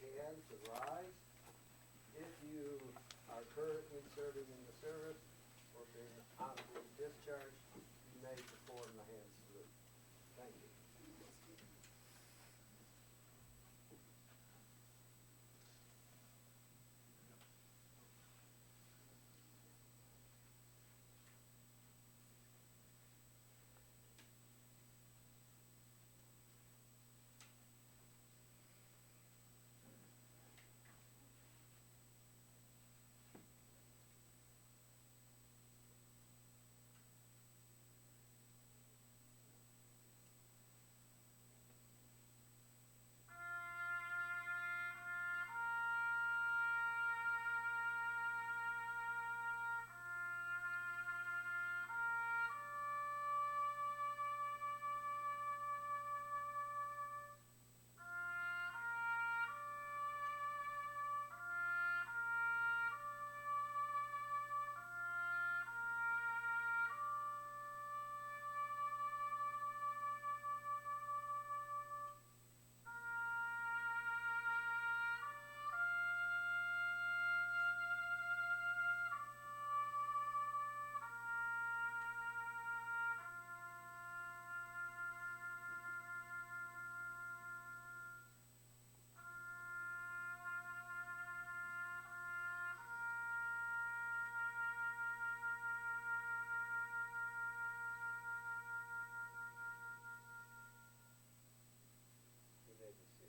can to rise. If you are currently serving in the service or been honorably discharged, you may perform the hand salute. Thank you. You may be seated.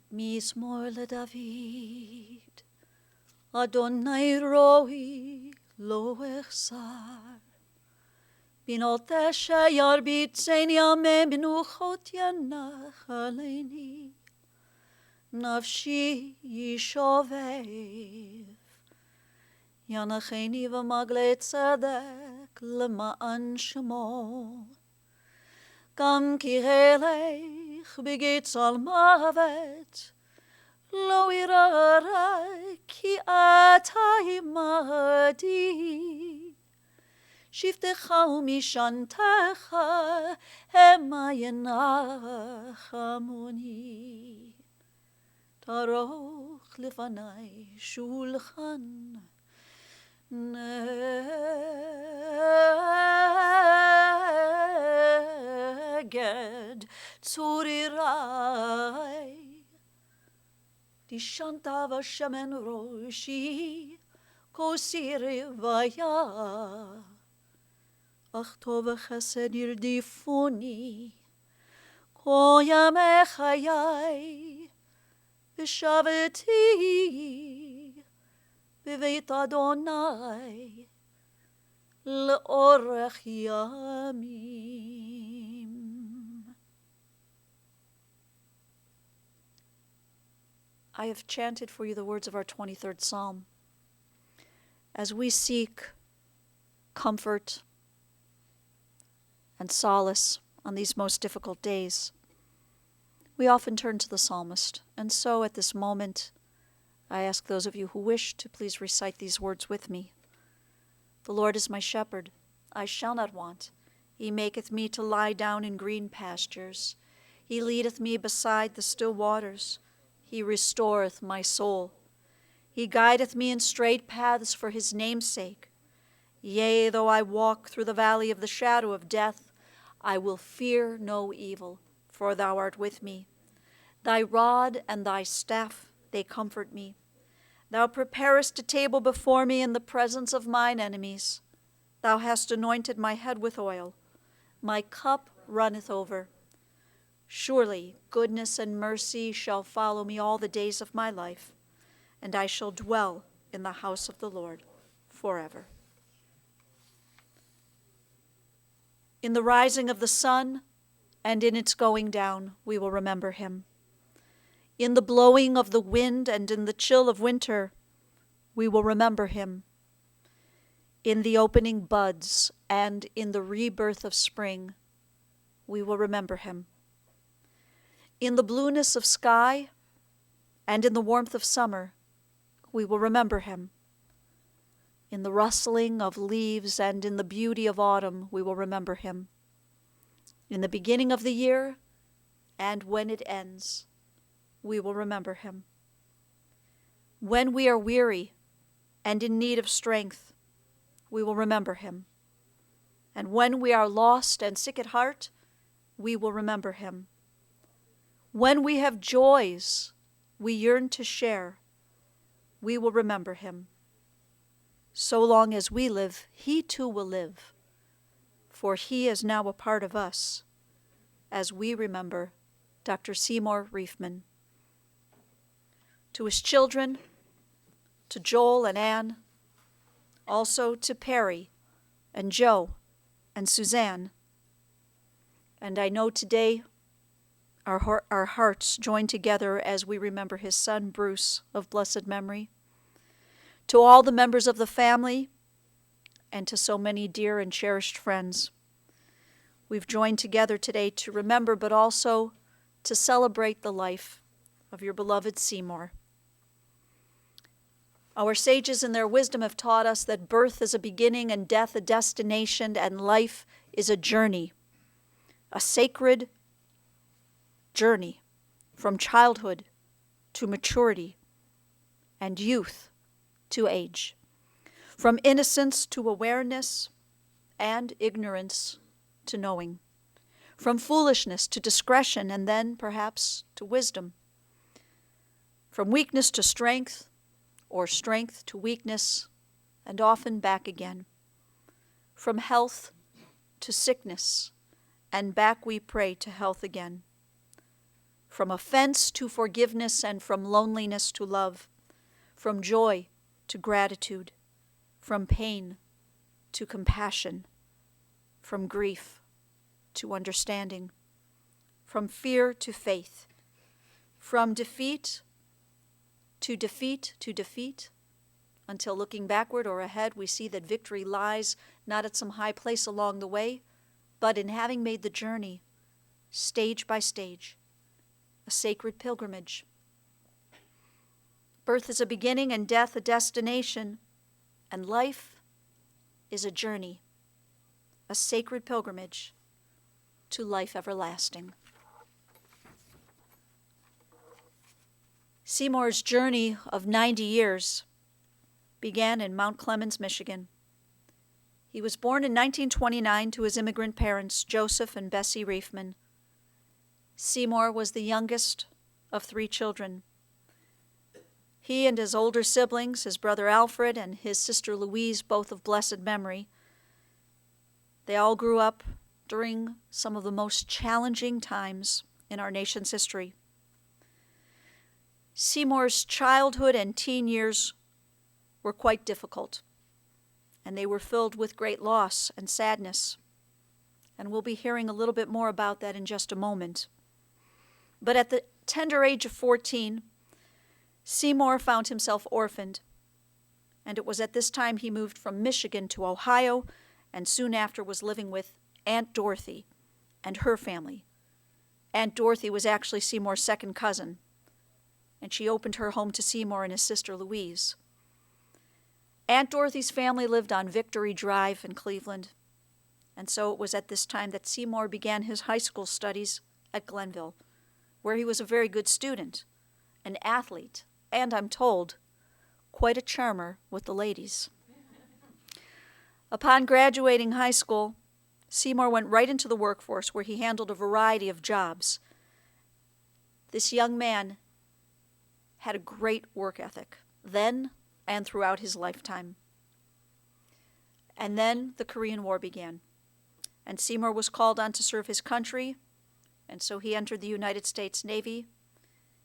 Mismor le David, Adonai roi lo echsar. Binot eshe yarbit zain yame menuchot yanach aleni. Nafshi yishovev, ינחני ומגלה צדק למען שמו. גם כי הלך בגצל מוות, לא ירא כי אתה עמדי. שבטך ומשענתך המה ינחמוני. תערוך לפני שולחן נגד צורריי. תשענת בשמן ראשי כוסי רוויה, אך טוב וחסד ירדיפוני כל ימי חיי. ושבתי בבית אדוני לאורך ימים. I have chanted for you the words of our 23rd Psalm. As we seek comfort and solace on these most difficult days, we often turn to the psalmist, and so at this moment, I ask those of you who wish to please recite these words with me. The Lord is my shepherd, I shall not want. He maketh me to lie down in green pastures. He leadeth me beside the still waters. He restoreth my soul. He guideth me in straight paths for his name's sake. Yea, though I walk through the valley of the shadow of death, I will fear no evil, for thou art with me. Thy rod and thy staff, they comfort me. Thou preparest a table before me in the presence of mine enemies. Thou hast anointed my head with oil. My cup runneth over. Surely goodness and mercy shall follow me all the days of my life, and I shall dwell in the house of the Lord forever. In the rising of the sun and in its going down, we will remember him. In the blowing of the wind and in the chill of winter, we will remember him. In the opening buds and in the rebirth of spring, we will remember him. In the blueness of sky and in the warmth of summer, we will remember him. In the rustling of leaves and in the beauty of autumn, we will remember him. In the beginning of the year and when it ends, we will remember him. When we are weary and in need of strength, we will remember him. And when we are lost and sick at heart, we will remember him. When we have joys we yearn to share, we will remember him. So long as we live, he too will live, for he is now a part of us, as we remember Dr. Seymour Reifman. To his children, to Joel and Anne, also to Perry and Joe and Suzanne. And I know today our hearts join together as we remember his son, Bruce, of blessed memory. To all the members of the family and to so many dear and cherished friends, we've joined together today to remember, but also to celebrate the life of your beloved Seymour. Our sages in their wisdom have taught us that birth is a beginning and death a destination, and life is a journey, a sacred journey from childhood to maturity and youth to age, from innocence to awareness and ignorance to knowing, from foolishness to discretion and then perhaps to wisdom, from weakness to strength or strength to weakness and often back again, from health to sickness and back we pray to health again, from offense to forgiveness and from loneliness to love, from joy to gratitude, from pain to compassion, from grief to understanding, from fear to faith, from defeat to defeat to defeat, until looking backward or ahead, we see that victory lies not at some high place along the way, but in having made the journey, stage by stage, a sacred pilgrimage. Birth is a beginning and death a destination, and life is a journey, a sacred pilgrimage to life everlasting. Seymour's journey of 90 years began in Mount Clemens, Michigan. He was born in 1929 to his immigrant parents, Joseph and Bessie Reifman. Seymour was the youngest of 3 children. He and his older siblings, his brother Alfred and his sister Louise, both of blessed memory, they all grew up during some of the most challenging times in our nation's history. Seymour's childhood and teen years were quite difficult, and they were filled with great loss and sadness. And we'll be hearing a little bit more about that in just a moment. But at the tender age of 14, Seymour found himself orphaned, and it was at this time he moved from Michigan to Ohio, and soon after was living with Aunt Dorothy and her family. Aunt Dorothy was actually Seymour's second cousin, and she opened her home to Seymour and his sister Louise. Aunt Dorothy's family lived on Victory Drive in Cleveland, and so it was at this time that Seymour began his high school studies at Glenville, where he was a very good student, an athlete, and, I'm told, quite a charmer with the ladies. Upon graduating high school, Seymour went right into the workforce, where he handled a variety of jobs. This young man had a great work ethic, then and throughout his lifetime. And then the Korean War began, and Seymour was called on to serve his country, and so he entered the United States Navy.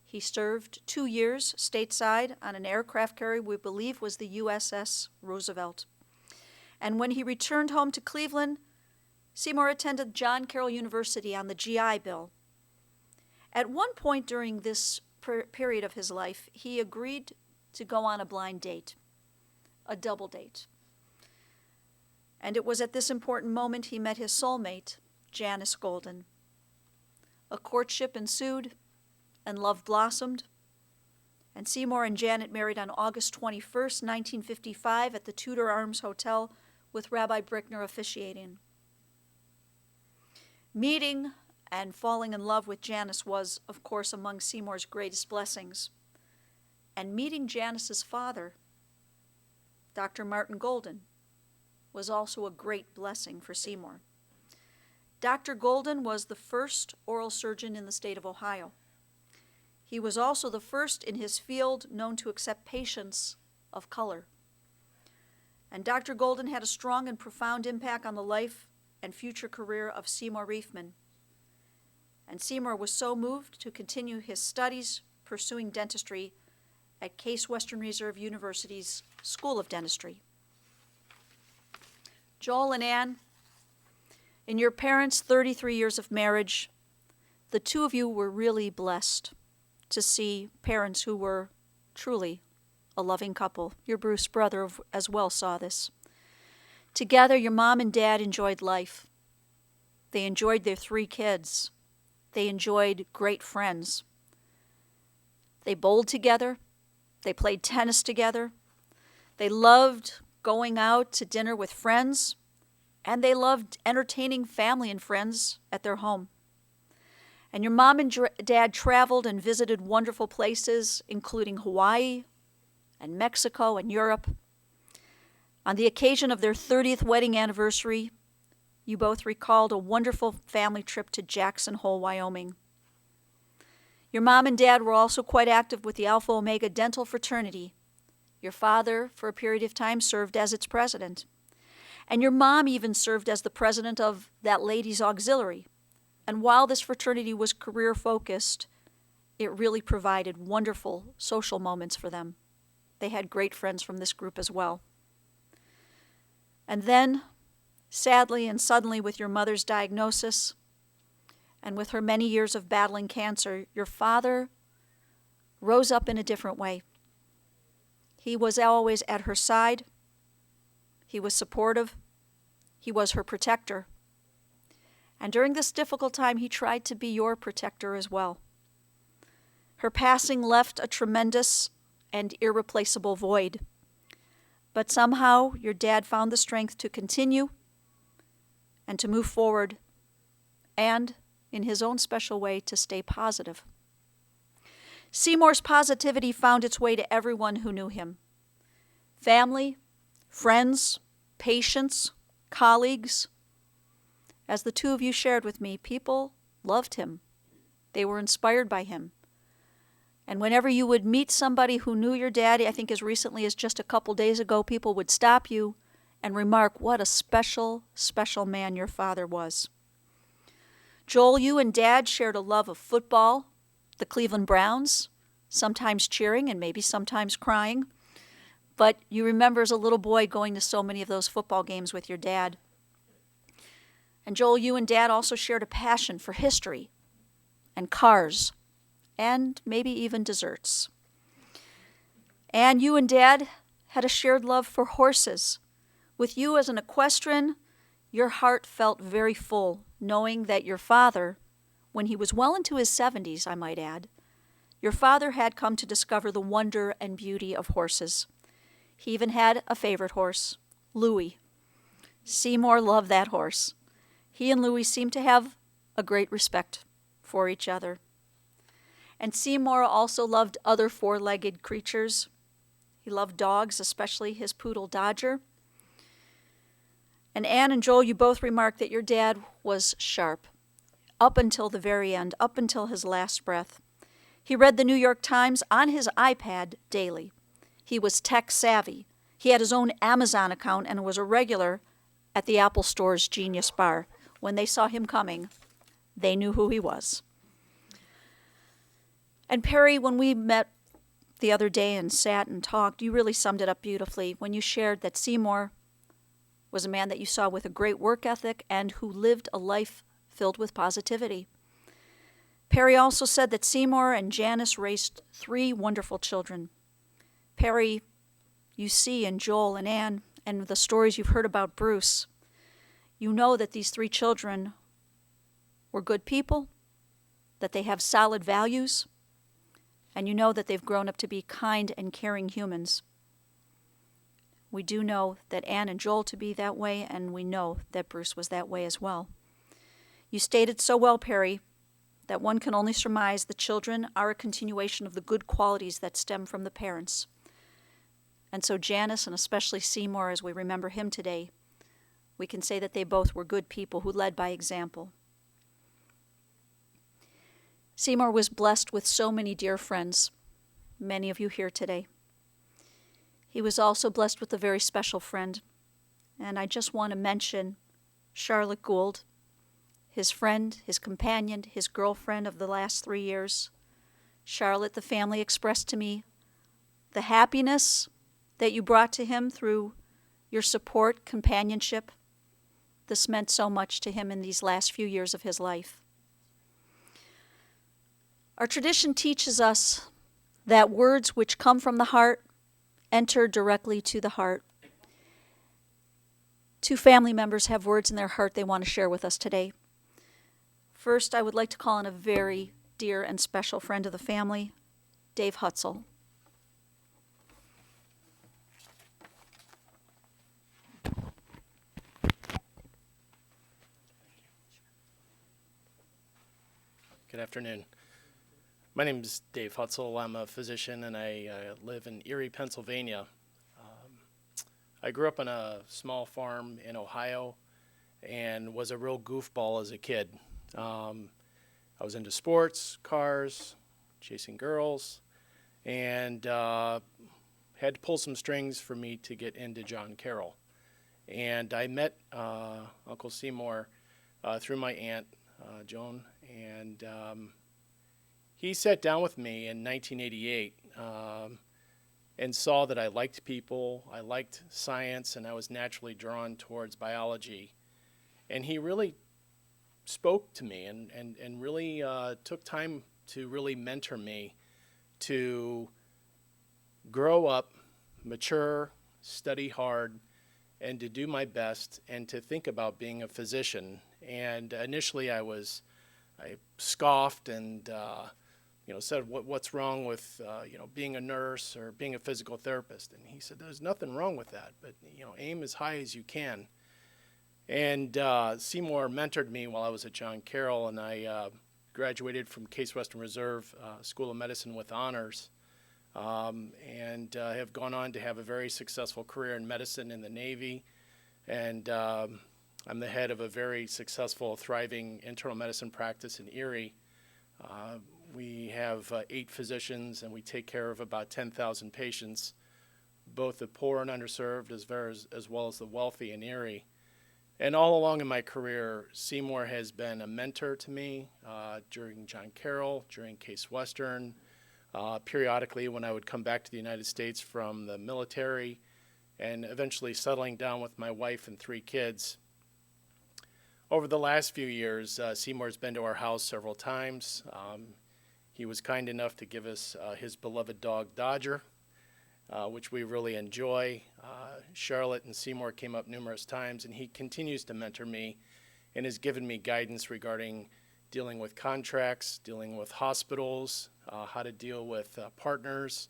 He served 2 years stateside on an aircraft carrier we believe was the USS Roosevelt. And when he returned home to Cleveland, Seymour attended John Carroll University on the GI Bill. At one point during this period of his life, he agreed to go on a blind date, a double date. And it was at this important moment he met his soulmate, Janice Golden. A courtship ensued, and love blossomed, and Seymour and Janet married on August 21st, 1955 at the Tudor Arms Hotel with Rabbi Brickner officiating. Meeting and falling in love with Janice was, of course, among Seymour's greatest blessings. And meeting Janice's father, Dr. Martin Golden, was also a great blessing for Seymour. Dr. Golden was the first oral surgeon in the state of Ohio. He was also the first in his field known to accept patients of color. And Dr. Golden had a strong and profound impact on the life and future career of Seymour Reifman. And Seymour was so moved to continue his studies pursuing dentistry at Case Western Reserve University's School of Dentistry. Joel and Ann, in your parents' 33 years of marriage, the two of you were really blessed to see parents who were truly a loving couple. Your Bruce brother as well saw this. Together, your mom and dad enjoyed life. They enjoyed their 3 kids. They enjoyed great friends. They bowled together. They played tennis together. They loved going out to dinner with friends, and they loved entertaining family and friends at their home. And your mom and dad traveled and visited wonderful places, including Hawaii and Mexico and Europe. On the occasion of their 30th wedding anniversary, you both recalled a wonderful family trip to Jackson Hole, Wyoming. Your mom and dad were also quite active with the Alpha Omega Dental Fraternity. Your father, for a period of time, served as its president. And your mom even served as the president of that ladies' auxiliary. And while this fraternity was career-focused, it really provided wonderful social moments for them. They had great friends from this group as well. And then, sadly and suddenly, with your mother's diagnosis, and with her many years of battling cancer, your father rose up in a different way. He was always at her side. He was supportive. He was her protector. And during this difficult time, he tried to be your protector as well. Her passing left a tremendous and irreplaceable void. But somehow your dad found the strength to continue and to move forward and, in his own special way, to stay positive. Seymour's positivity found its way to everyone who knew him. Family, friends, patients, colleagues. As the two of you shared with me, people loved him. They were inspired by him. And whenever you would meet somebody who knew your daddy, I think as recently as just a couple days ago, people would stop you and remark what a special, special man your father was. Joel, you and Dad shared a love of football, the Cleveland Browns, sometimes cheering and maybe sometimes crying. But you remember as a little boy going to so many of those football games with your dad. And Joel, you and Dad also shared a passion for history and cars and maybe even desserts. And you and Dad had a shared love for horses. With you as an equestrian, your heart felt very full, knowing that your father, when he was well into his 70s, I might add, your father had come to discover the wonder and beauty of horses. He even had a favorite horse, Louis. Seymour loved that horse. He and Louis seemed to have a great respect for each other. And Seymour also loved other four-legged creatures. He loved dogs, especially his poodle Dodger. And Anne and Joel, you both remarked that your dad was sharp, up until the very end, up until his last breath. He read the New York Times on his iPad daily. He was tech-savvy. He had his own Amazon account and was a regular at the Apple Store's Genius Bar. When they saw him coming, they knew who he was. And Perry, when we met the other day and sat and talked, you really summed it up beautifully when you shared that Seymour was a man that you saw with a great work ethic and who lived a life filled with positivity. Perry also said that Seymour and Janice raised 3 wonderful children. Perry, you see in Joel and Anne and the stories you've heard about Bruce, you know that these 3 children were good people, that they have solid values, and you know that they've grown up to be kind and caring humans. We do know that Anne and Joel to be that way, and we know that Bruce was that way as well. You stated so well, Perry, that one can only surmise the children are a continuation of the good qualities that stem from the parents. And so Janice, and especially Seymour, as we remember him today, we can say that they both were good people who led by example. Seymour was blessed with so many dear friends, many of you here today. He was also blessed with a very special friend, and I just want to mention Charlotte Gould, his friend, his companion, his girlfriend of the last 3 years. Charlotte, the family expressed to me the happiness that you brought to him through your support, companionship. This meant so much to him in these last few years of his life. Our tradition teaches us that words which come from the heart enter directly to the heart. 2 family members have words in their heart they want to share with us today. First, I would like to call on a very dear and special friend of the family, Dave Hutzel. Good afternoon. My name is Dave Hutzel. I'm a physician and I live in Erie, Pennsylvania. I grew up on a small farm in Ohio and was a real goofball as a kid. I was into sports, cars, chasing girls, and had to pull some strings for me to get into John Carroll. And I met Uncle Seymour through my aunt, Joan, and he sat down with me in 1988 and saw that I liked people, I liked science, and I was naturally drawn towards biology. And he really spoke to me and really took time to really mentor me to grow up, mature, study hard, and to do my best and to think about being a physician. And initially I scoffed and said, what's wrong with being a nurse or being a physical therapist? And he said, there's nothing wrong with that, but aim as high as you can. And Seymour mentored me while I was at John Carroll, and I graduated from Case Western Reserve School of Medicine with honors, and have gone on to have a very successful career in medicine in the Navy. And I'm the head of a very successful, thriving internal medicine practice in Erie. We have 8 physicians, and we take care of about 10,000 patients, both the poor and underserved, as well as the wealthy in Erie. And all along in my career, Seymour has been a mentor to me during John Carroll, during Case Western, periodically when I would come back to the United States from the military, and eventually settling down with my wife and 3 kids. Over the last few years, Seymour's been to our house several times. He was kind enough to give us his beloved dog, Dodger, which we really enjoy. Charlotte and Seymour came up numerous times, and he continues to mentor me and has given me guidance regarding dealing with contracts, dealing with hospitals, how to deal with partners.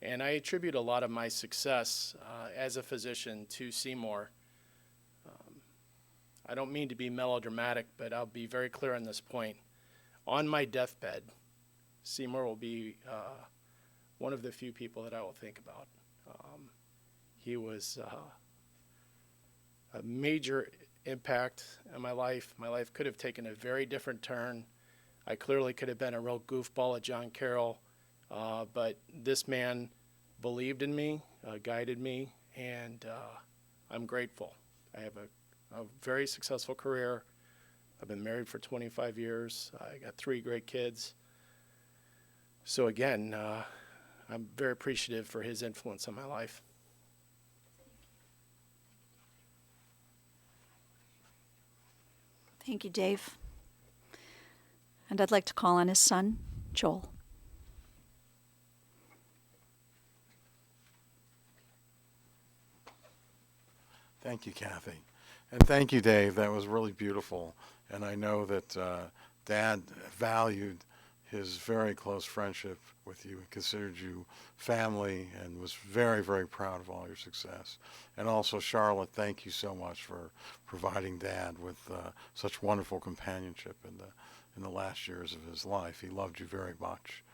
And I attribute a lot of my success as a physician to Seymour. I don't mean to be melodramatic, but I'll be very clear on this point. On my deathbed, Seymour will be one of the few people that I will think about. He was a major impact in my life. My life could have taken a very different turn. I clearly could have been a real goofball at John Carroll, but this man believed in me, guided me, and I'm grateful. I have a very successful career. I've been married for 25 years. I got 3 great kids. So again, I'm very appreciative for his influence on my life. Thank you, Dave. And I'd like to call on his son, Joel. Thank you, Kathy. And thank you, Dave. That was really beautiful. And I know that Dad valued his very close friendship with you and considered you family and was very, very proud of all your success. And also, Charlotte, thank you so much for providing Dad with such wonderful companionship in the last years of his life. He loved you very much.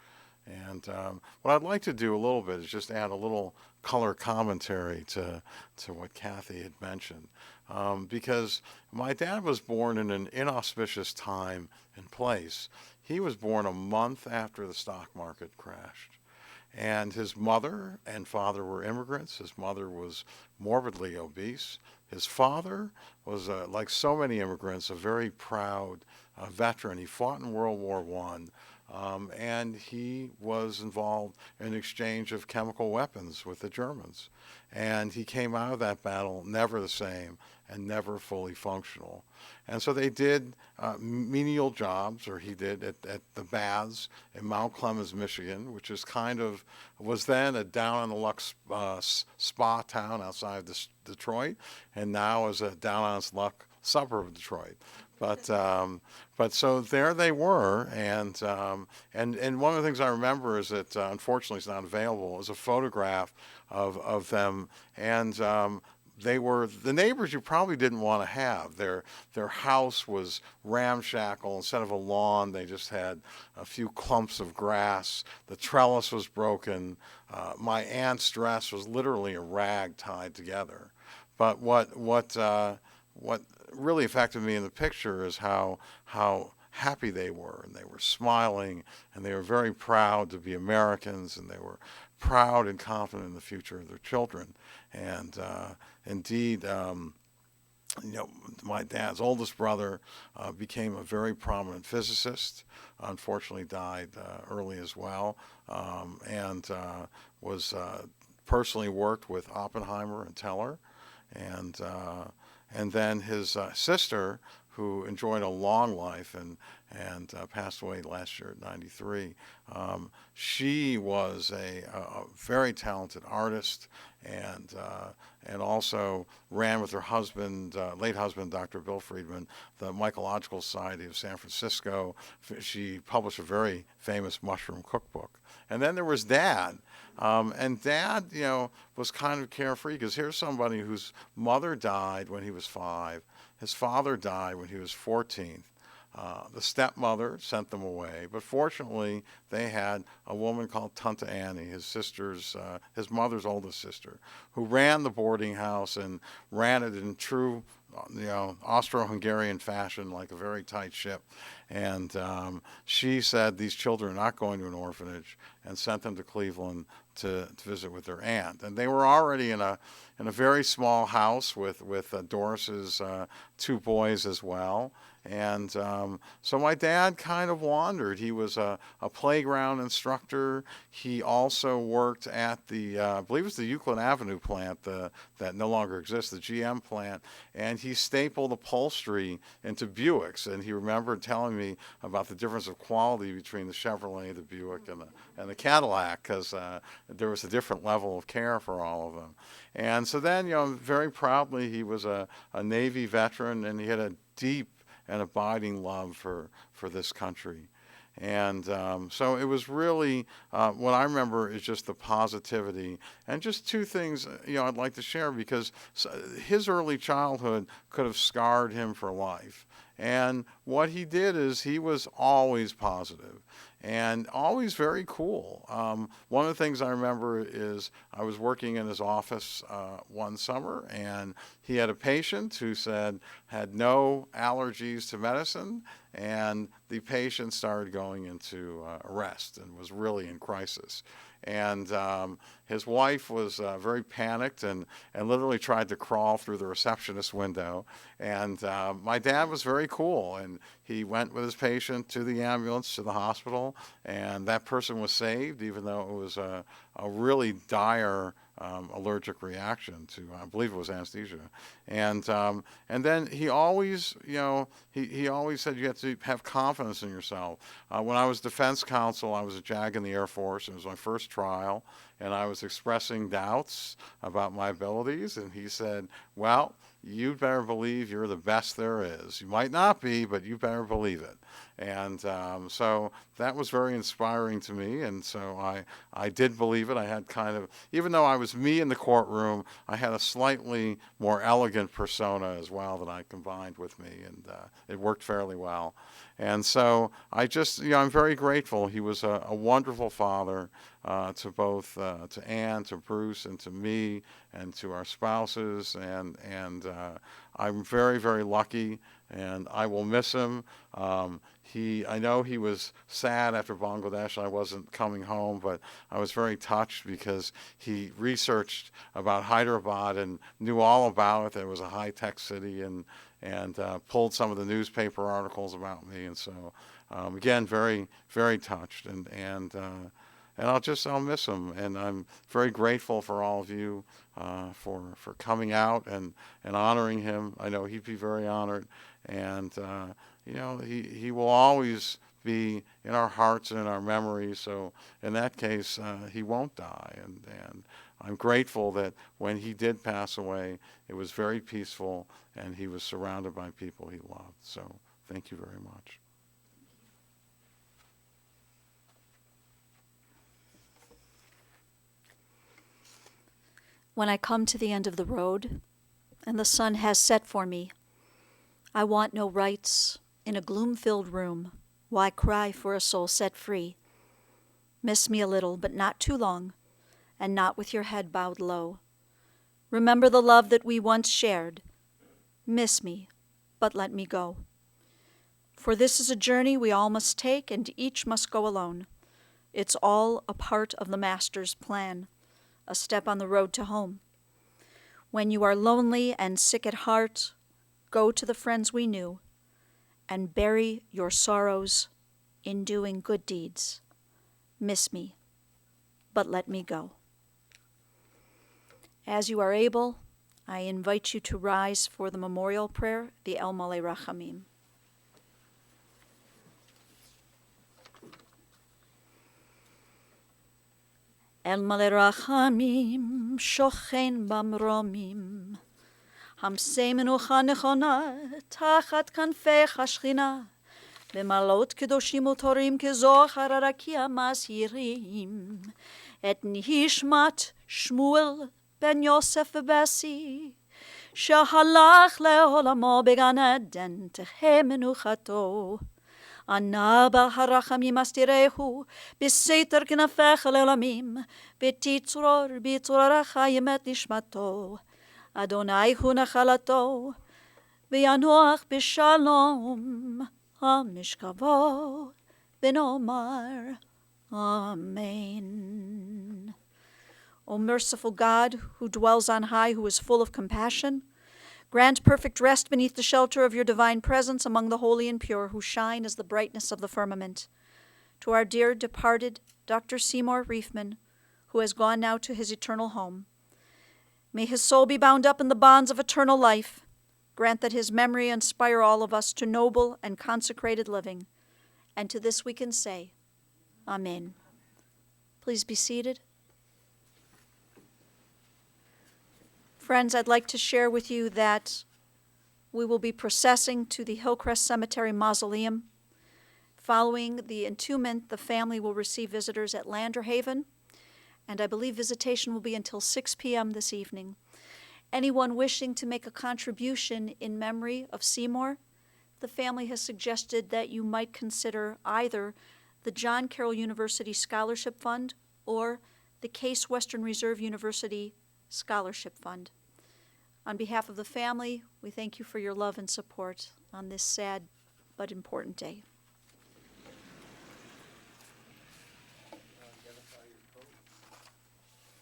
And what I'd like to do a little bit is just add a little color commentary to what Kathy had mentioned. Because my dad was born in an inauspicious time and place. He was born a month after the stock market crashed. And his mother and father were immigrants. His mother was morbidly obese. His father was, like so many immigrants, a very proud veteran. He fought in World War I. And he was involved in exchange of chemical weapons with the Germans. And he came out of that battle never the same and never fully functional. And so they did menial jobs, or he did, at the baths in Mount Clemens, Michigan, which is was then a down-on-the-luck spa town outside of Detroit, and now is a down-on-its-luck suburb of Detroit. But so there they were, and one of the things I remember is that unfortunately it's not available, is a photograph of them, and they were the neighbors you probably didn't want to have. Their house was ramshackle. Instead of a lawn, they just had a few clumps of grass. The trellis was broken. My aunt's dress was literally a rag tied together. But what really affected me in the picture is how happy they were, and they were smiling, and they were very proud to be Americans, and they were proud and confident in the future of their children. And indeed, my dad's oldest brother became a very prominent physicist. Unfortunately, died early as well, and was personally worked with Oppenheimer and Teller, and then his sister, who enjoyed a long life and passed away last year at 93. She was a very talented artist, and also ran with her husband, late husband, Dr. Bill Friedman, the Mycological Society of San Francisco. She published a very famous mushroom cookbook. And then there was Dad. And Dad, was kind of carefree, because here's somebody whose mother died when he was 5. His father died when he was 14. The stepmother sent them away, but fortunately they had a woman called Tante Annie, his mother's oldest sister, who ran the boarding house and ran it in true, Austro-Hungarian fashion, like a very tight ship. And she said these children are not going to an orphanage, and sent them to Cleveland to visit with their aunt. And they were already in a very small house with Doris's 2 boys as well. And so my dad kind of wandered. He was a playground instructor. He also worked at the, I believe it was the Euclid Avenue plant that no longer exists, the GM plant. And he stapled upholstery into Buicks. And he remembered telling me about the difference of quality between the Chevrolet, the Buick, and the Cadillac, because there was a different level of care for all of them. And so then, very proudly, he was a Navy veteran, and he had a deep and abiding love for this country. And so it was really, what I remember is just the positivity. And just 2 things, I'd like to share, because his early childhood could have scarred him for life. And what he did is he was always positive and always very cool. One of the things I remember is I was working in his office one summer, and he had a patient who had no allergies to medicine, and the patient started going into arrest and was really in crisis. And his wife was very panicked and literally tried to crawl through the receptionist window. And my dad was very cool, and he went with his patient to the ambulance, to the hospital, and that person was saved, even though it was a really dire allergic reaction to, I believe it was anesthesia. And then he always, he always said you have to have confidence in yourself. When I was defense counsel, I was a JAG in the Air Force. It was my first trial, and I was expressing doubts about my abilities, and he said, well, you better believe you're the best there is. You might not be, but you better believe it. And so that was very inspiring to me, and so I did believe it. I had kind of, even though I was me in the courtroom, I had a slightly more elegant persona as well that I combined with me, and it worked fairly well. And so I just, I'm very grateful. He was a wonderful father to both, to Ann, to Bruce, and to me, and to our spouses, and I'm very, very lucky, and I will miss him. I know he was sad after Bangladesh. I wasn't coming home, but I was very touched because he researched about Hyderabad and knew all about it. That it was a high-tech city, and pulled some of the newspaper articles about me. And so, again, very, very touched, and I'll miss him. And I'm very grateful for all of you for coming out and honoring him. I know he'd be very honored. And, he will always be in our hearts and in our memories. So in that case, he won't die. And I'm grateful that when he did pass away, it was very peaceful, and he was surrounded by people he loved. So thank you very much. When I come to the end of the road, and the sun has set for me, I want no rights in a gloom-filled room. Why cry for a soul set free? Miss me a little, but not too long, and not with your head bowed low. Remember the love that we once shared. Miss me, but let me go. For this is a journey we all must take, and each must go alone. It's all a part of the Master's plan, a step on the road to home. When you are lonely and sick at heart, go to the friends we knew, and bury your sorrows in doing good deeds. Miss me, but let me go. As you are able, I invite you to rise for the memorial prayer, the El Malei Rachamim. El Malei Rachamim, shochen במרומים, המשימנוך הנכונה, תחת כנפיך השכינה, במעלות קדושים וטהורים כזוהר הרקיע מזהירים, את נשמת שמואל בן יוסף ובסי, שהלך לעולמו בגן עדן, תהא מנוחתו. ענה בה הרחמים אסתירהו, בסתר כנפיך לעולמים, ותצרור בצרורך ימת נשמתו. אדוני הוא נחלתו, וינוח בשלום, המשכבו, ונאמר, Amen. O merciful God, who dwells on high, who is full of compassion, grant perfect rest beneath the shelter of your divine presence among the holy and pure, who shine as the brightness of the firmament. To our dear departed Dr. Seymour Reifman, who has gone now to his eternal home, may his soul be bound up in the bonds of eternal life. Grant that his memory inspire all of us to noble and consecrated living. And to this we can say, Amen. Please be seated. Friends, I'd like to share with you that we will be processing to the Hillcrest Cemetery Mausoleum. Following the entombment, the family will receive visitors at Landerhaven, and I believe visitation will be until 6 p.m. this evening. Anyone wishing to make a contribution in memory of Seymour, the family has suggested that you might consider either the John Carroll University Scholarship Fund or the Case Western Reserve University Scholarship Fund. On behalf of the family, we thank you for your love and support on this sad but important day.